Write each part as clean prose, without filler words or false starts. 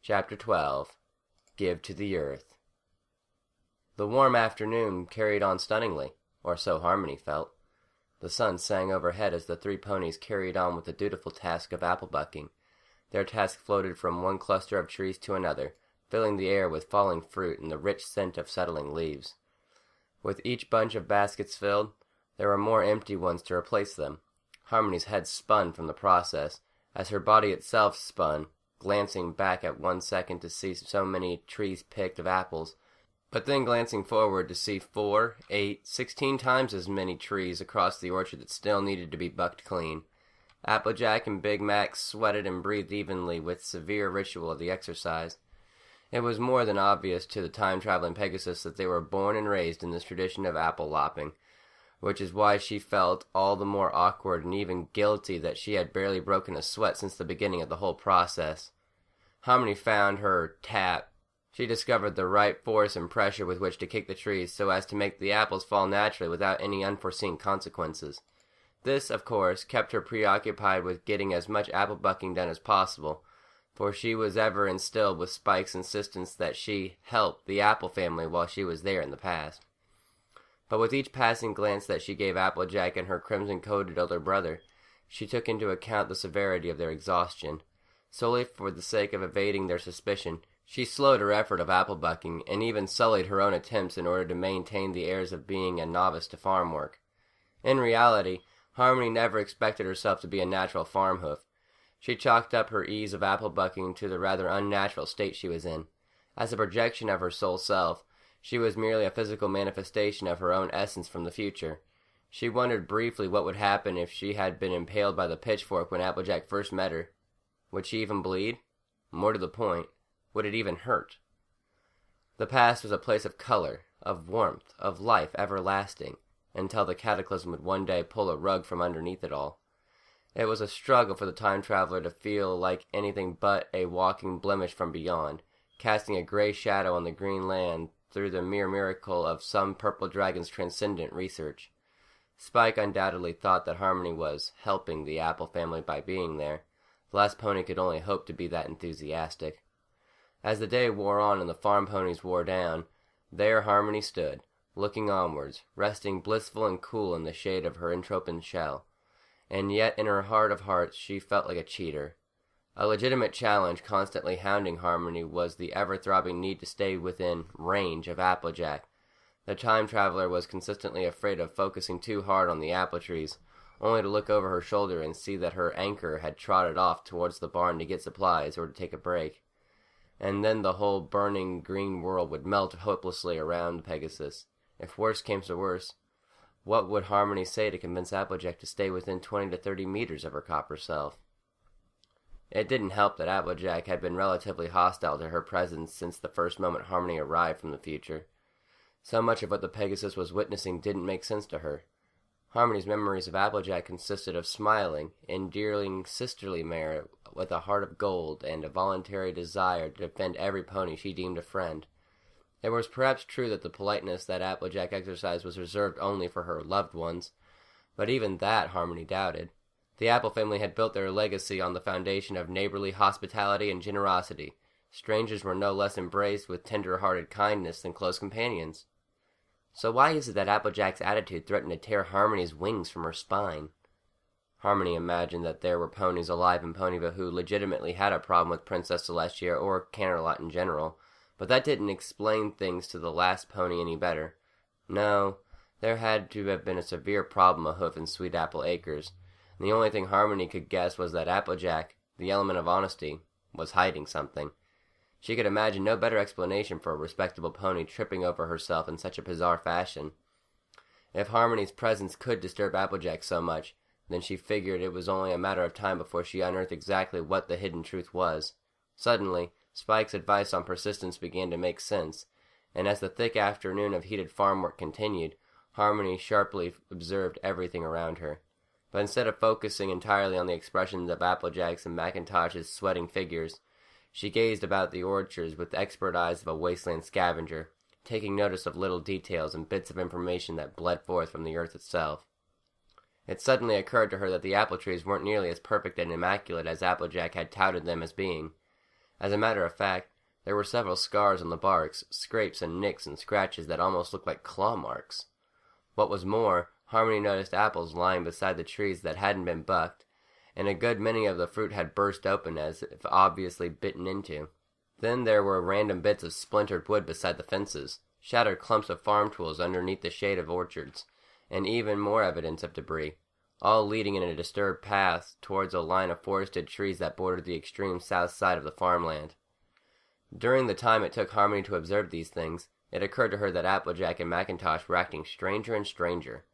Chapter 12. Give to the Earth. The warm afternoon carried on stunningly, or so Harmony felt. The sun sang overhead as the three ponies carried on with the dutiful task of apple bucking. Their task floated from one cluster of trees to another, filling the air with falling fruit and the rich scent of settling leaves. With each bunch of baskets filled, there were more empty ones to replace them. Harmony's head spun from the process, as her body itself spun, glancing back at 1 second to see so many trees picked of apples, but then glancing forward to see 4, 8, 16 times as many trees across the orchard that still needed to be bucked clean. Applejack and Big Mac sweated and breathed evenly with severe ritual of the exercise. It was more than obvious to the time-traveling Pegasus that they were born and raised in this tradition of apple lopping, which is why she felt all the more awkward and even guilty that she had barely broken a sweat since the beginning of the whole process. Harmony found her tap. She discovered the right force and pressure with which to kick the trees so as to make the apples fall naturally without any unforeseen consequences. This, of course, kept her preoccupied with getting as much apple bucking done as possible, for she was ever instilled with Spike's insistence that she help the apple family while she was there in the past. But with each passing glance that she gave Applejack and her crimson-coated older brother, she took into account the severity of their exhaustion. Solely for the sake of evading their suspicion, she slowed her effort of apple bucking and even sullied her own attempts in order to maintain the airs of being a novice to farm work. In reality, Harmony never expected herself to be a natural farm hoof. She chalked up her ease of apple bucking to the rather unnatural state she was in. As a projection of her soul self, she was merely a physical manifestation of her own essence from the future. She wondered briefly what would happen if she had been impaled by the pitchfork when Applejack first met her. Would she even bleed? More to the point, would it even hurt? The past was a place of color, of warmth, of life everlasting, until the cataclysm would one day pull a rug from underneath it all. It was a struggle for the time-traveler to feel like anything but a walking blemish from beyond, casting a gray shadow on the green land through the mere miracle of some purple dragon's transcendent research. Spike undoubtedly thought that Harmony was helping the apple family by being there. The last pony could only hope to be that enthusiastic. As the day wore on and the farm ponies wore down, there Harmony stood, looking onwards, resting blissful and cool in the shade of her entropian shell. And yet in her heart of hearts she felt like a cheater. A legitimate challenge constantly hounding Harmony was the ever-throbbing need to stay within range of Applejack. The time-traveler was consistently afraid of focusing too hard on the apple trees, only to look over her shoulder and see that her anchor had trotted off towards the barn to get supplies or to take a break. And then the whole burning green world would melt hopelessly around Pegasus. If worse came to worse, what would Harmony say to convince Applejack to stay within 20 to 30 meters of her copper self? It didn't help that Applejack had been relatively hostile to her presence since the first moment Harmony arrived from the future. So much of what the Pegasus was witnessing didn't make sense to her. Harmony's memories of Applejack consisted of smiling, endearing sisterly merit with a heart of gold and a voluntary desire to defend every pony she deemed a friend. It was perhaps true that the politeness that Applejack exercised was reserved only for her loved ones, but even that Harmony doubted. The Apple family had built their legacy on the foundation of neighborly hospitality and generosity. Strangers were no less embraced with tender-hearted kindness than close companions. So why is it that Applejack's attitude threatened to tear Harmony's wings from her spine? Harmony imagined that there were ponies alive in Ponyville who legitimately had a problem with Princess Celestia or Canterlot in general, but that didn't explain things to the last pony any better. No, there had to have been a severe problem ahoof in Sweet Apple Acres. The only thing Harmony could guess was that Applejack, the element of honesty, was hiding something. She could imagine no better explanation for a respectable pony tripping over herself in such a bizarre fashion. If Harmony's presence could disturb Applejack so much, then she figured it was only a matter of time before she unearthed exactly what the hidden truth was. Suddenly, Spike's advice on persistence began to make sense, and as the thick afternoon of heated farm work continued, Harmony sharply observed everything around her. But instead of focusing entirely on the expressions of Applejack's and Macintosh's sweating figures, she gazed about the orchards with the expert eyes of a wasteland scavenger, taking notice of little details and bits of information that bled forth from the earth itself. It suddenly occurred to her that the apple trees weren't nearly as perfect and immaculate as Applejack had touted them as being. As a matter of fact, there were several scars on the barks, scrapes and nicks and scratches that almost looked like claw marks. What was more, Harmony noticed apples lying beside the trees that hadn't been bucked, and a good many of the fruit had burst open as if obviously bitten into. Then there were random bits of splintered wood beside the fences, shattered clumps of farm tools underneath the shade of orchards, and even more evidence of debris, all leading in a disturbed path towards a line of forested trees that bordered the extreme south side of the farmland. During the time it took Harmony to observe these things, it occurred to her that Applejack and Macintosh were acting stranger and stranger.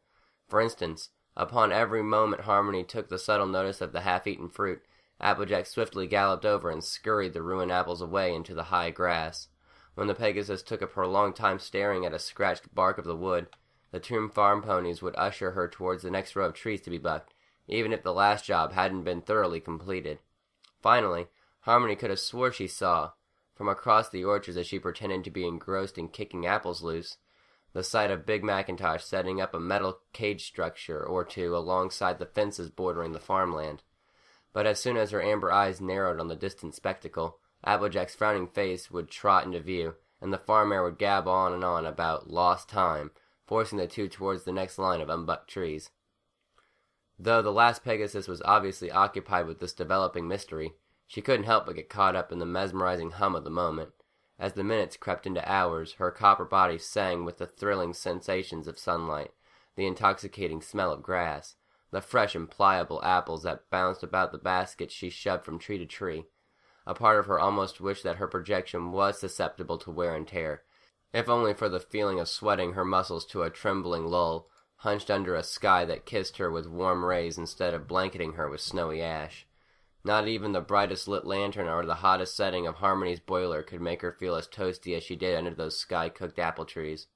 For instance, upon every moment Harmony took the subtle notice of the half-eaten fruit, Applejack swiftly galloped over and scurried the ruined apples away into the high grass. When the Pegasus took a prolonged time staring at a scratched bark of the wood, the two farm ponies would usher her towards the next row of trees to be bucked, even if the last job hadn't been thoroughly completed. Finally, Harmony could have swore she saw, from across the orchards as she pretended to be engrossed in kicking apples loose, the sight of Big Macintosh setting up a metal cage structure or two alongside the fences bordering the farmland. But as soon as her amber eyes narrowed on the distant spectacle, Applejack's frowning face would trot into view, and the farm air would gab on and on about lost time, forcing the two towards the next line of unbucked trees. Though the last Pegasus was obviously occupied with this developing mystery, she couldn't help but get caught up in the mesmerizing hum of the moment. As the minutes crept into hours, her copper body sang with the thrilling sensations of sunlight, the intoxicating smell of grass, the fresh and pliable apples that bounced about the baskets she shoved from tree to tree. A part of her almost wished that her projection was susceptible to wear and tear, if only for the feeling of sweating her muscles to a trembling lull, hunched under a sky that kissed her with warm rays instead of blanketing her with snowy ash. Not even the brightest lit lantern or the hottest setting of Harmony's boiler could make her feel as toasty as she did under those sky-cooked apple trees.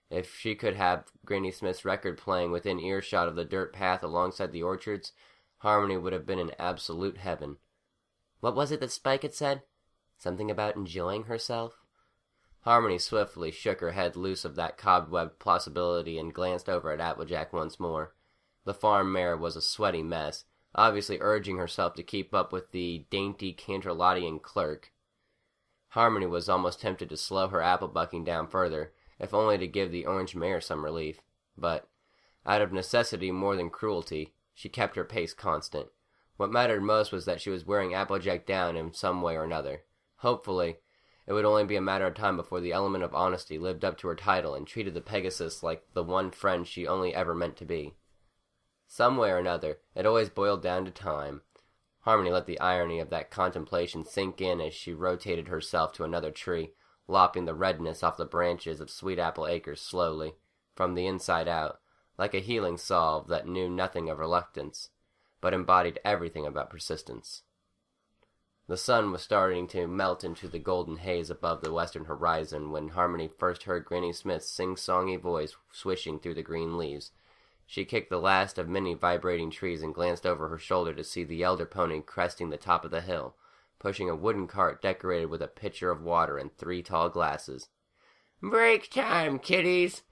If she could have Granny Smith's record playing within earshot of the dirt path alongside the orchards, Harmony would have been in absolute heaven. What was it that Spike had said? Something about enjoying herself? Harmony swiftly shook her head loose of that cobwebbed possibility and glanced over at Applejack once more. The farm mare was a sweaty mess, obviously urging herself to keep up with the dainty Canterlottian clerk. Harmony was almost tempted to slow her apple-bucking down further, if only to give the orange mare some relief. But, out of necessity more than cruelty, she kept her pace constant. What mattered most was that she was wearing Applejack down in some way or another. Hopefully, it would only be a matter of time before the element of honesty lived up to her title and treated the Pegasus like the one friend she only ever meant to be. Some way or another, it always boiled down to time. Harmony let the irony of that contemplation sink in as she rotated herself to another tree, lopping the redness off the branches of Sweet Apple Acres slowly, from the inside out, like a healing salve that knew nothing of reluctance, but embodied everything about persistence. The sun was starting to melt into the golden haze above the western horizon when Harmony first heard Granny Smith's sing-songy voice swishing through the green leaves. She kicked the last of many vibrating trees and glanced over her shoulder to see the elder pony cresting the top of the hill, pushing a wooden cart decorated with a pitcher of water and 3 tall glasses. "Break time, kiddies,"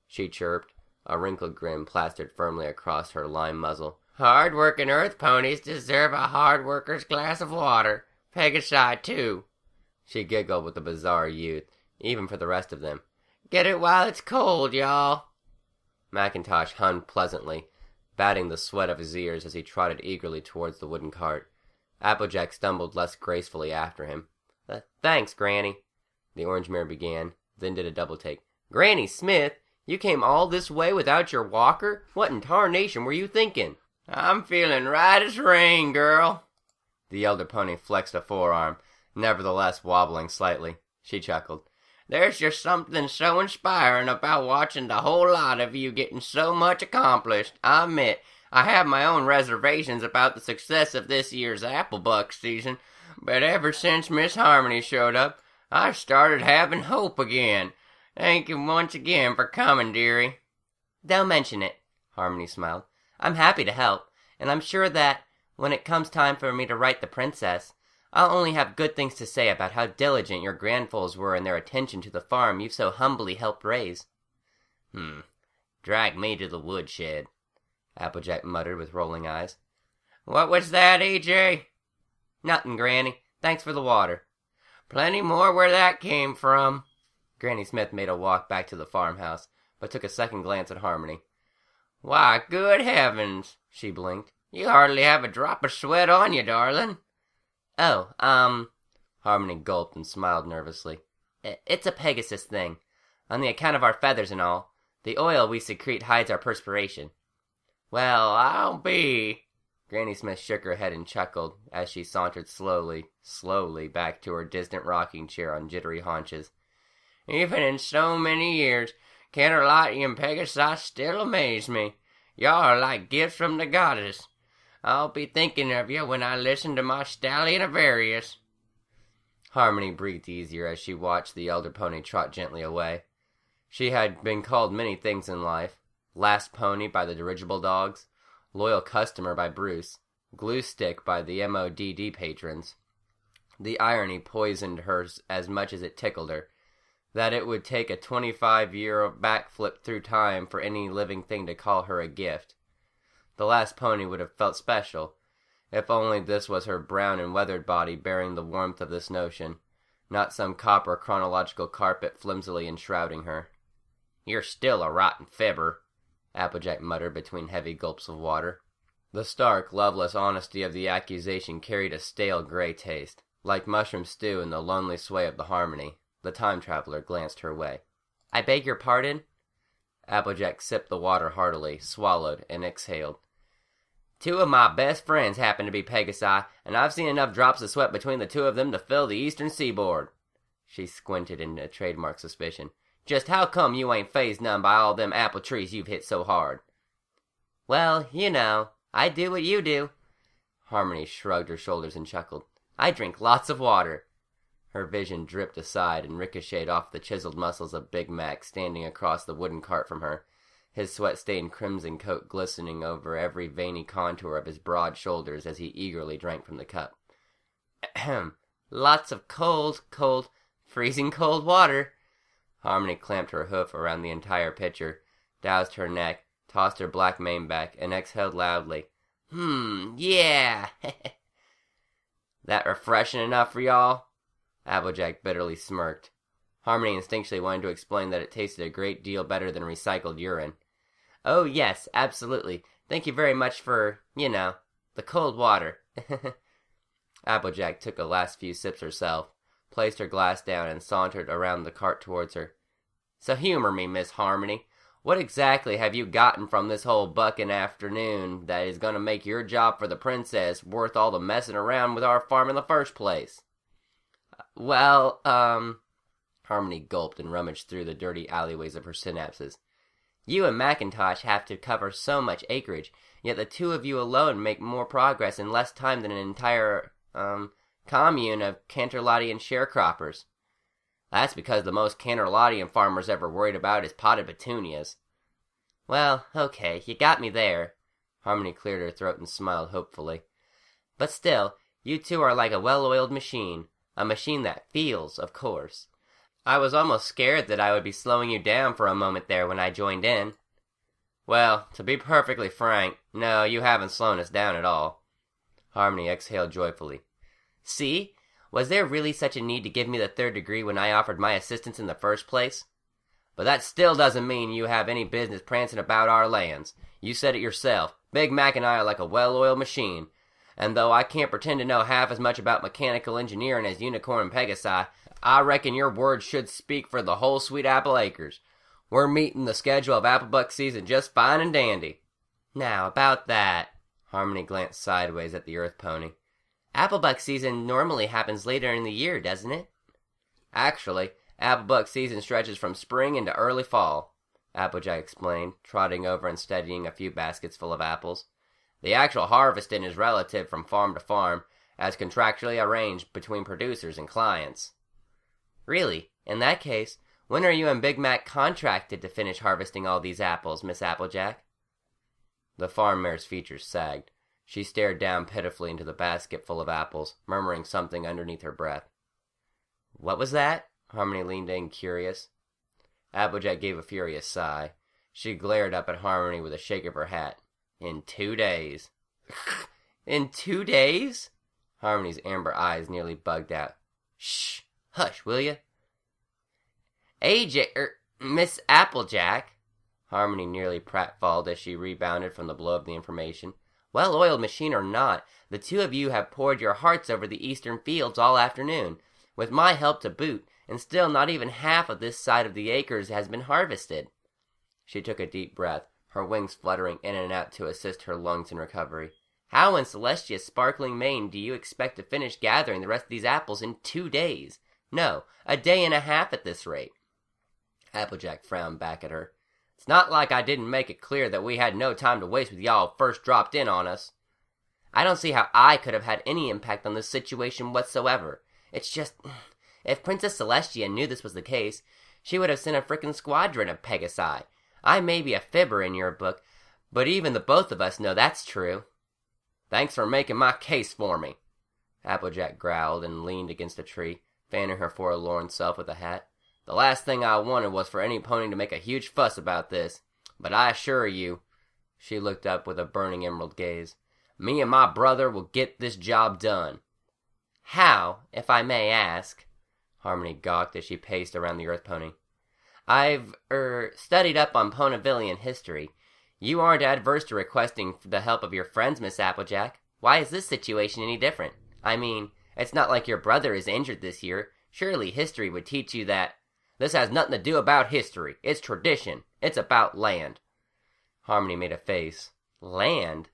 she chirped, a wrinkled grin plastered firmly across her lime muzzle. "Hard-working earth ponies deserve a hard worker's glass of water. Pegasi, too." She giggled with a bizarre youth, even for the rest of them. "Get it while it's cold, y'all." Macintosh hummed pleasantly, batting the sweat of his ears as he trotted eagerly towards the wooden cart. Applejack stumbled less gracefully after him. "Thanks, Granny," the orange mare began, then did a double-take. "Granny Smith, you came all this way without your walker? What in tarnation were you thinking?" "I'm feeling right as rain, girl." The elder pony flexed a forearm, nevertheless wobbling slightly. She chuckled. "There's just something so inspiring about watching the whole lot of you getting so much accomplished. I admit, I have my own reservations about the success of this year's apple buck season, but ever since Miss Harmony showed up, I've started having hope again. Thank you once again for coming, dearie." "Don't mention it," Harmony smiled. "I'm happy to help, and I'm sure that, when it comes time for me to write the princess, I'll only have good things to say about how diligent your grandfoals were in their attention to the farm you've so humbly helped raise." "Drag me to the woodshed," Applejack muttered with rolling eyes. "What was that, E.J.?" "Nothin', Granny. Thanks for the water." Plenty more where that came from. Granny Smith made a walk back to the farmhouse, but took a second glance at Harmony. Why, good heavens, she blinked. You hardly have a drop of sweat on you, darling. Oh, Harmony gulped and smiled nervously. It's a Pegasus thing. On the account of our feathers and all, the oil we secrete hides our perspiration. Well, I'll be... Granny Smith shook her head and chuckled as she sauntered slowly back to her distant rocking chair on jittery haunches. Even in so many years, Canterlot and Pegasus still amaze me. Y'all are like gifts from the goddess. I'll be thinking of you when I listen to my Stallionavarius. Harmony breathed easier as she watched the elder pony trot gently away. She had been called many things in life. Last pony by the dirigible dogs, loyal customer by Bruce, glue stick by the MODD patrons. The irony poisoned her as much as it tickled her, that it would take a 25-year backflip through time for any living thing to call her a gift. The last pony would have felt special, if only this was her brown and weathered body bearing the warmth of this notion, not some copper chronological carpet flimsily enshrouding her. You're still a rotten fibber, Applejack muttered between heavy gulps of water. The stark, loveless honesty of the accusation carried a stale gray taste. Like mushroom stew in the lonely sway of the Harmony, the time-traveler glanced her way. I beg your pardon? Applejack sipped the water heartily, swallowed, and exhaled. 2 of my best friends happen to be Pegasi, and I've seen enough drops of sweat between the 2 of them to fill the eastern seaboard. She squinted in a trademark suspicion. Just how come you ain't fazed none by all them apple trees you've hit so hard? Well, you know, I do what you do. Harmony shrugged her shoulders and chuckled. I drink lots of water. Her vision dripped aside and ricocheted off the chiseled muscles of Big Mac standing across the wooden cart from her, his sweat-stained crimson coat glistening over every veiny contour of his broad shoulders as he eagerly drank from the cup. Ahem. Lots of cold, freezing cold water. Harmony clamped her hoof around the entire pitcher, doused her neck, tossed her black mane back, and exhaled loudly. Yeah. That refreshing enough for y'all? Applejack bitterly smirked. Harmony instinctually wanted to explain that it tasted a great deal better than recycled urine. Oh yes, absolutely. Thank you very much for, the cold water. Applejack took the last few sips herself, placed her glass down, and sauntered around the cart towards her. So humor me, Miss Harmony. What exactly have you gotten from this whole bucking afternoon that is going to make your job for the princess worth all the messing around with our farm in the first place? Well, Harmony gulped and rummaged through the dirty alleyways of her synapses. You and Macintosh have to cover so much acreage, yet the 2 of you alone make more progress in less time than an entire, commune of Canterlotian sharecroppers. That's because the most Canterlotian farmers ever worried about is potted petunias. Well, okay, you got me there. Harmony cleared her throat and smiled hopefully. But still, you 2 are like a well-oiled machine. A machine that feels, of course. I was almost scared that I would be slowing you down for a moment there when I joined in. Well, to be perfectly frank, no, you haven't slowed us down at all. Harmony exhaled joyfully. See? Was there really such a need to give me the 3rd degree when I offered my assistance in the first place? But that still doesn't mean you have any business prancing about our lands. You said it yourself. Big Mac and I are like a well-oiled machine. And though I can't pretend to know half as much about mechanical engineering as Unicorn and Pegasi, I reckon your words should speak for the whole Sweet Apple Acres. We're meeting the schedule of Applebuck season just fine and dandy. Now, about that, Harmony glanced sideways at the Earth Pony. Applebuck season normally happens later in the year, doesn't it? Actually, Applebuck season stretches from spring into early fall, Applejack explained, trotting over and studying a few baskets full of apples. The actual harvesting is relative from farm to farm, as contractually arranged between producers and clients. Really? In that case, when are you and Big Mac contracted to finish harvesting all these apples, Miss Applejack? The farm mare's features sagged. She stared down pitifully into the basket full of apples, murmuring something underneath her breath. What was that? Harmony leaned in, curious. Applejack gave a furious sigh. She glared up at Harmony with a shake of her hat. In 2 days. In 2 days? Harmony's amber eyes nearly bugged out. Shh! Hush, will you? Miss Applejack. Harmony nearly pratfalled as she rebounded from the blow of the information. Well-oiled machine or not, the two of you have poured your hearts over the eastern fields all afternoon, with my help to boot, and still not even half of this side of the acres has been harvested. She took a deep breath, her wings fluttering in and out to assist her lungs in recovery. How in Celestia's sparkling Maine do you expect to finish gathering the rest of these apples in 2 days? No, a day and a half at this rate. Applejack frowned back at her. It's not like I didn't make it clear that we had no time to waste with y'all first dropped in on us. I don't see how I could have had any impact on this situation whatsoever. It's just, if Princess Celestia knew this was the case, she would have sent a frickin' squadron of Pegasi. I may be a fibber in your book, but even the both of us know that's true. Thanks for making my case for me. Applejack growled and leaned against a tree, fanning her forlorn self with a hat. The last thing I wanted was for any pony to make a huge fuss about this, but I assure you, she looked up with a burning emerald gaze, me and my brother will get this job done. How, if I may ask? Harmony gawked as she paced around the earth pony. I've, studied up on Ponyvillian history. You aren't adverse to requesting the help of your friends, Miss Applejack. Why is this situation any different? I mean, it's not like your brother is injured this year. Surely history would teach you that. This has nothing to do about history. It's tradition. It's about land. Harmony made a face. Land?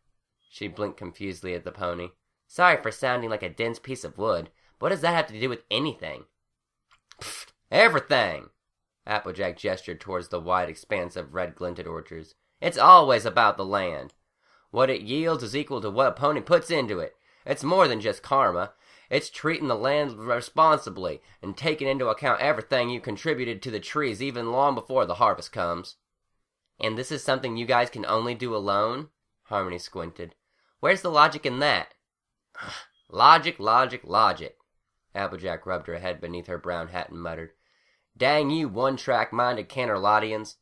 She blinked confusedly at the pony. Sorry for sounding like a dense piece of wood, but what does that have to do with anything? Pfft, everything! Applejack gestured towards the wide expanse of red-glinted orchards. It's always about the land. What it yields is equal to what a pony puts into it. It's more than just karma. It's treating the land responsibly and taking into account everything you contributed to the trees even long before the harvest comes. And this is something you guys can only do alone? Harmony squinted. Where's the logic in that? Logic, logic, logic. Applejack rubbed her head beneath her brown hat and muttered. Dang you one-track-minded Canterlottians.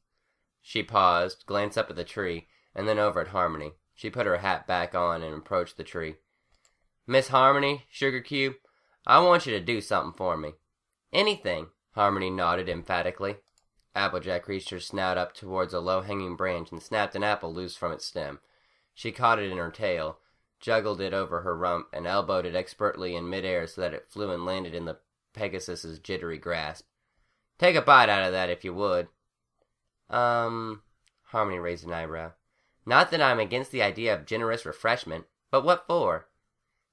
She paused, glanced up at the tree, and then over at Harmony. She put her hat back on and approached the tree. Miss Harmony, Sugar Cube, I want you to do something for me. Anything, Harmony nodded emphatically. Applejack reached her snout up towards a low-hanging branch and snapped an apple loose from its stem. She caught it in her tail, juggled it over her rump, and elbowed it expertly in midair so that it flew and landed in the Pegasus's jittery grasp. Take a bite out of that if you would. Harmony raised an eyebrow. Not that I'm against the idea of generous refreshment, but what for?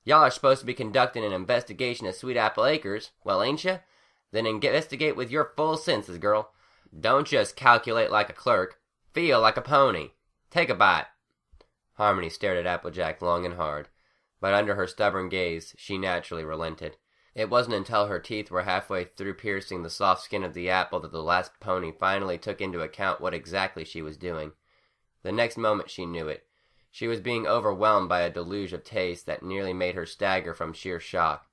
Y'all are supposed to be conducting an investigation of Sweet Apple Acres, well, ain't ya? Then investigate with your full senses, girl. Don't just calculate like a clerk. Feel like a pony. Take a bite. Harmony stared at Applejack long and hard, but under her stubborn gaze, she naturally relented. It wasn't until her teeth were halfway through piercing the soft skin of the apple that the last pony finally took into account what exactly she was doing. The next moment she knew it. She was being overwhelmed by a deluge of taste that nearly made her stagger from sheer shock.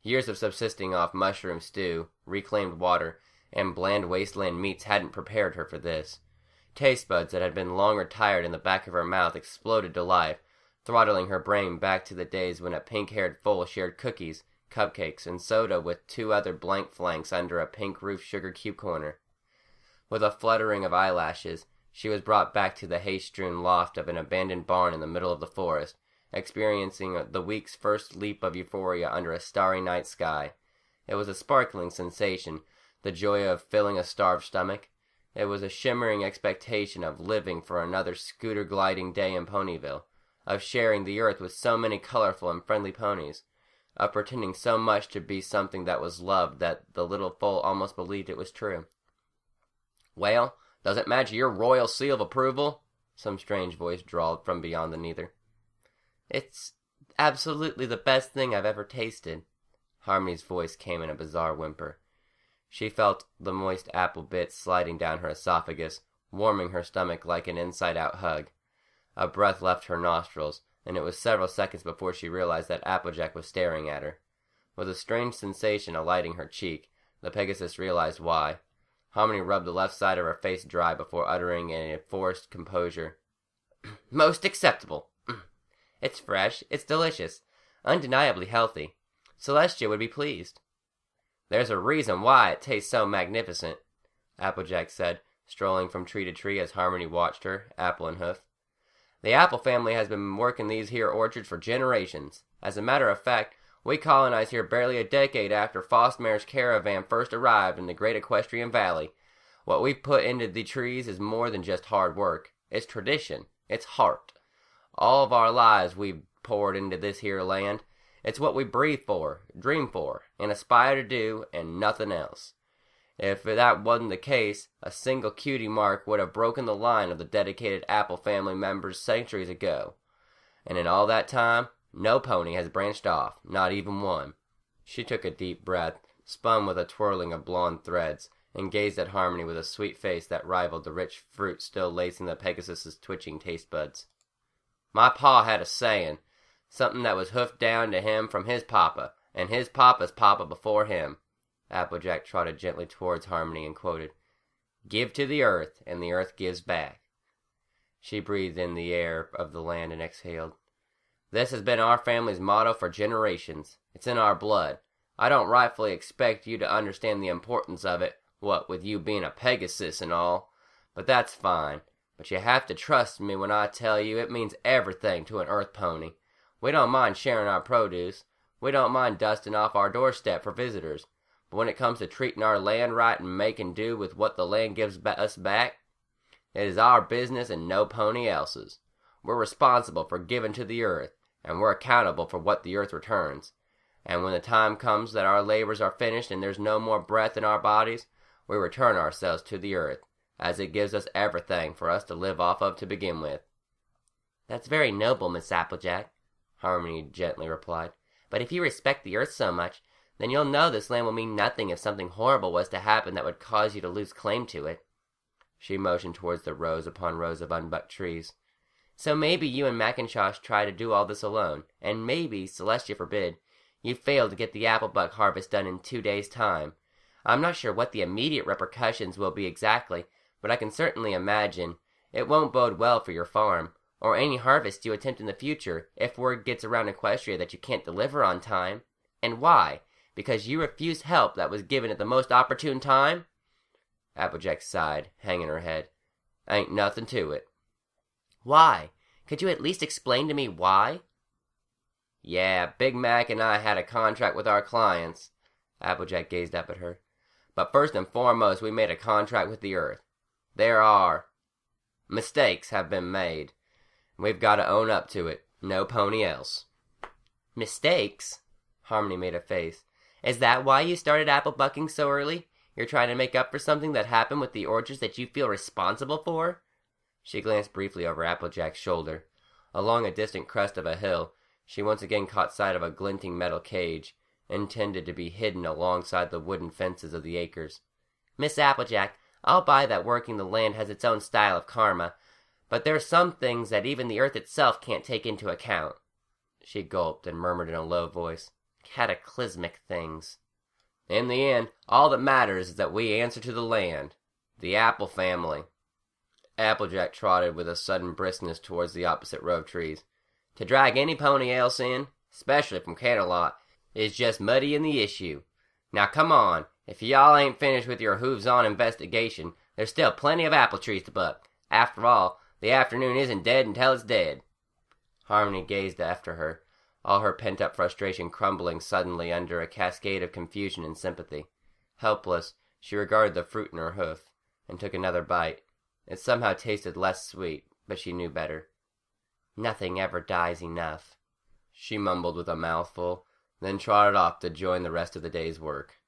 Years of subsisting off mushroom stew, reclaimed water, and bland wasteland meats hadn't prepared her for this. Taste buds that had been long retired in the back of her mouth exploded to life, throttling her brain back to the days when a pink-haired foal shared cookies, cupcakes, and soda with two other blank flanks under a pink-roofed sugar cube corner. With a fluttering of eyelashes, she was brought back to the hay-strewn loft of an abandoned barn in the middle of the forest, experiencing the week's first leap of euphoria under a starry night sky. It was a sparkling sensation, the joy of filling a starved stomach. It was a shimmering expectation of living for another scooter-gliding day in Ponyville, of sharing the earth with so many colorful and friendly ponies, of pretending so much to be something that was loved that the little foal almost believed it was true. Well, does it match your royal seal of approval? Some strange voice drawled from beyond the neither. It's absolutely the best thing I've ever tasted. Harmony's voice came in a bizarre whimper. She felt the moist apple bits sliding down her esophagus, warming her stomach like an inside-out hug. A breath left her nostrils, and it was several seconds before she realized that Applejack was staring at her. With a strange sensation alighting her cheek, the Pegasus realized why. Harmony rubbed the left side of her face dry before uttering in a forced composure, Most acceptable. It's fresh, it's delicious, undeniably healthy. Celestia would be pleased. There's a reason why it tastes so magnificent, Applejack said, strolling from tree to tree as Harmony watched her, apple in hoof. The apple family has been working these here orchards for generations. As a matter of fact, we colonized here barely a decade after Fosmare's caravan first arrived in the great Equestrian Valley. What we've put into the trees is more than just hard work. It's tradition. It's heart. All of our lives we've poured into this here land. It's what we breathe for, dream for, and aspire to do, and nothing else. If that wasn't the case, a single cutie mark would have broken the line of the dedicated Apple family members centuries ago. And in all that time, no pony has branched off, not even one. She took a deep breath, spun with a twirling of blonde threads, and gazed at Harmony with a sweet face that rivaled the rich fruit still lacing the Pegasus's twitching taste buds. My pa had a saying, something that was hoofed down to him from his papa, and his papa's papa before him. Applejack trotted gently towards Harmony and quoted, "Give to the earth, and the earth gives back." She breathed in the air of the land and exhaled. This has been our family's motto for generations. It's in our blood. I don't rightfully expect you to understand the importance of it, what with you being a Pegasus and all, but that's fine. But you have to trust me when I tell you it means everything to an earth pony. We don't mind sharing our produce. We don't mind dusting off our doorstep for visitors. But when it comes to treating our land right and making do with what the land gives us back, it is our business and no pony else's. We're responsible for giving to the earth, and we're accountable for what the earth returns. And when the time comes that our labors are finished and there's no more breath in our bodies, we return ourselves to the earth, as it gives us everything for us to live off of to begin with. "That's very noble, Miss Applejack," Harmony gently replied. "But if you respect the earth so much, then you'll know this land will mean nothing if something horrible was to happen that would cause you to lose claim to it." She motioned towards the rows upon rows of unbucked trees. "So maybe you and Mackintosh try to do all this alone, and maybe, Celestia forbid, you fail to get the applebuck harvest done in 2 days' time. I'm not sure what the immediate repercussions will be exactly, but I can certainly imagine it won't bode well for your farm, or any harvest you attempt in the future, if word gets around Equestria that you can't deliver on time. And why? Because you refused help that was given at the most opportune time?" Applejack sighed, hanging her head. "Ain't nothing to it." "Why? Could you at least explain to me why?" "Yeah, Big Mac and I had a contract with our clients." Applejack gazed up at her. "But first and foremost, we made a contract with the earth. There are mistakes have been made. We've got to own up to it. No pony else." "Mistakes?" Harmony made a face. "Is that why you started apple bucking so early? You're trying to make up for something that happened with the orchards that you feel responsible for?" She glanced briefly over Applejack's shoulder. Along a distant crest of a hill, she once again caught sight of a glinting metal cage, intended to be hidden alongside the wooden fences of the acres. "Miss Applejack, I'll buy that working the land has its own style of karma, but there's some things that even the earth itself can't take into account." She gulped and murmured in a low voice, "Cataclysmic things. In the end, all that matters is that we answer to the land. The Apple family." Applejack trotted with a sudden briskness towards the opposite row of trees. "To drag any pony else in, especially from Canterlot, is just muddying the issue. Now come on, if y'all ain't finished with your hooves-on investigation, there's still plenty of apple trees to buck. After all, the afternoon isn't dead until it's dead." Harmony gazed after her, all her pent-up frustration crumbling suddenly under a cascade of confusion and sympathy. Helpless, she regarded the fruit in her hoof, and took another bite. It somehow tasted less sweet, but she knew better. "Nothing ever dies enough," she mumbled with a mouthful, then trotted off to join the rest of the day's work.